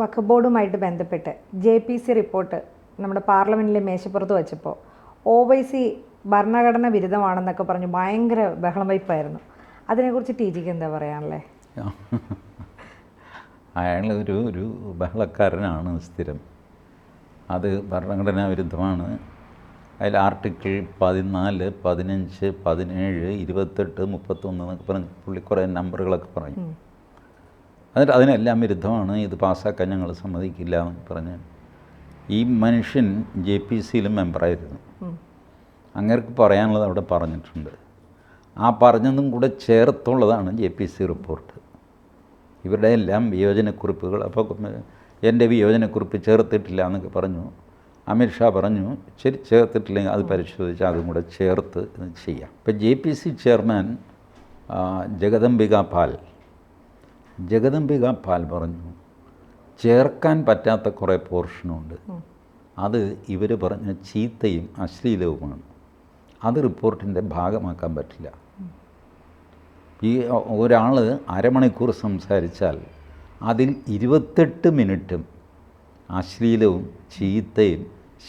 വഖഫ് ബോർഡുമായിട്ട് ബന്ധപ്പെട്ട് JPC report നമ്മുടെ പാർലമെൻറ്റിലെ മേശപ്പുറത്ത് വെച്ചപ്പോൾ OWൈസി ഭരണഘടന വിരുദ്ധമാണെന്നൊക്കെ പറഞ്ഞ് ഭയങ്കര ബഹളം വയ്പ്പായിരുന്നു. അതിനെക്കുറിച്ച് TGക്ക് എന്താ പറയാനുള്ളത്? അയാൾ ഒരു ബഹളക്കാരനാണ് സ്ഥിരം. അത് ഭരണഘടനാ വിരുദ്ധമാണ്. അതിൽ ആർട്ടിക്കിൾ 14, 15, 17, 28, 31 എന്നൊക്കെ പറഞ്ഞ് പുള്ളി കുറേ നമ്പറുകളൊക്കെ പറഞ്ഞു. എന്നിട്ട് അതിനെല്ലാം വിരുദ്ധമാണ്, ഇത് പാസ്സാക്കാൻ ഞങ്ങൾ സമ്മതിക്കില്ല എന്ന് പറഞ്ഞ്. ഈ മനുഷ്യൻ JPCയിലും മെമ്പറായിരുന്നു. അങ്ങേർക്ക് പറയാനുള്ളത് അവിടെ പറഞ്ഞിട്ടുണ്ട്. ആ പറഞ്ഞതും കൂടെ ചേർത്തുള്ളതാണ് JPC റിപ്പോർട്ട്. ഇവരുടെ എല്ലാം വിയോജനക്കുറിപ്പുകൾ. അപ്പോൾ എൻ്റെ വിയോജനക്കുറിപ്പ് ചേർത്തിട്ടില്ല എന്നൊക്കെ പറഞ്ഞു. അമിത്ഷാ പറഞ്ഞു ശരി ചേർത്തിട്ടില്ലെങ്കിൽ അത് പരിശോധിച്ച് അതും കൂടെ ചേർത്ത് ചെയ്യാം. ഇപ്പോൾ JPC ചെയർമാൻ ജഗദംബിക പാൽ പറഞ്ഞു ചേർക്കാൻ പറ്റാത്ത കുറേ പോർഷനുണ്ട്. അത് ഇവർ പറഞ്ഞ ചീത്തയും അശ്ലീലവുമാണ്. അത് റിപ്പോർട്ടിൻ്റെ ഭാഗമാക്കാൻ പറ്റില്ല. ഈ ഒരാൾ അരമണിക്കൂർ സംസാരിച്ചാൽ അതിൽ 28 മിനിറ്റും അശ്ലീലവും ചീത്തയും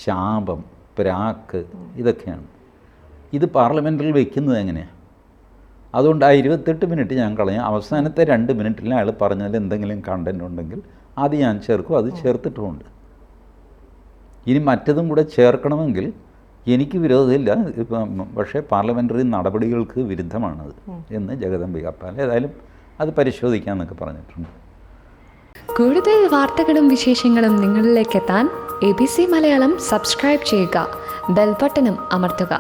ശാപം പ്രാക്ക് ഇതൊക്കെയാണ്. ഇത് പാർലമെൻറ്റിൽ വയ്ക്കുന്നത് എങ്ങനെയാണ്? അതുകൊണ്ട് ആ 28 മിനിറ്റ് ഞാൻ കളഞ്ഞു. അവസാനത്തെ 2 മിനിറ്റിൽ അയാൾ പറഞ്ഞതിൽ എന്തെങ്കിലും കണ്ടൻറ് ഉണ്ടെങ്കിൽ അത് ഞാൻ ചേർക്കും. അത് ചേർത്തിട്ടുമുണ്ട്. ഇനി മറ്റതും കൂടെ ചേർക്കണമെങ്കിൽ എനിക്ക് വിരോധമില്ല. പക്ഷേ പാർലമെൻ്ററി നടപടികൾക്ക് വിരുദ്ധമാണത് എന്ന് ജഗദംബിക പാൽ ഏതായാലും അത് പരിശോധിക്കാമെന്നൊക്കെ പറഞ്ഞിട്ടുണ്ട്. കൂടുതൽ വാർത്തകളും വിശേഷങ്ങളും നിങ്ങളിലേക്ക് എത്താൻ ABC മലയാളം സബ്സ്ക്രൈബ് ചെയ്യുക, ബെൽ ബട്ടണും അമർത്തുക.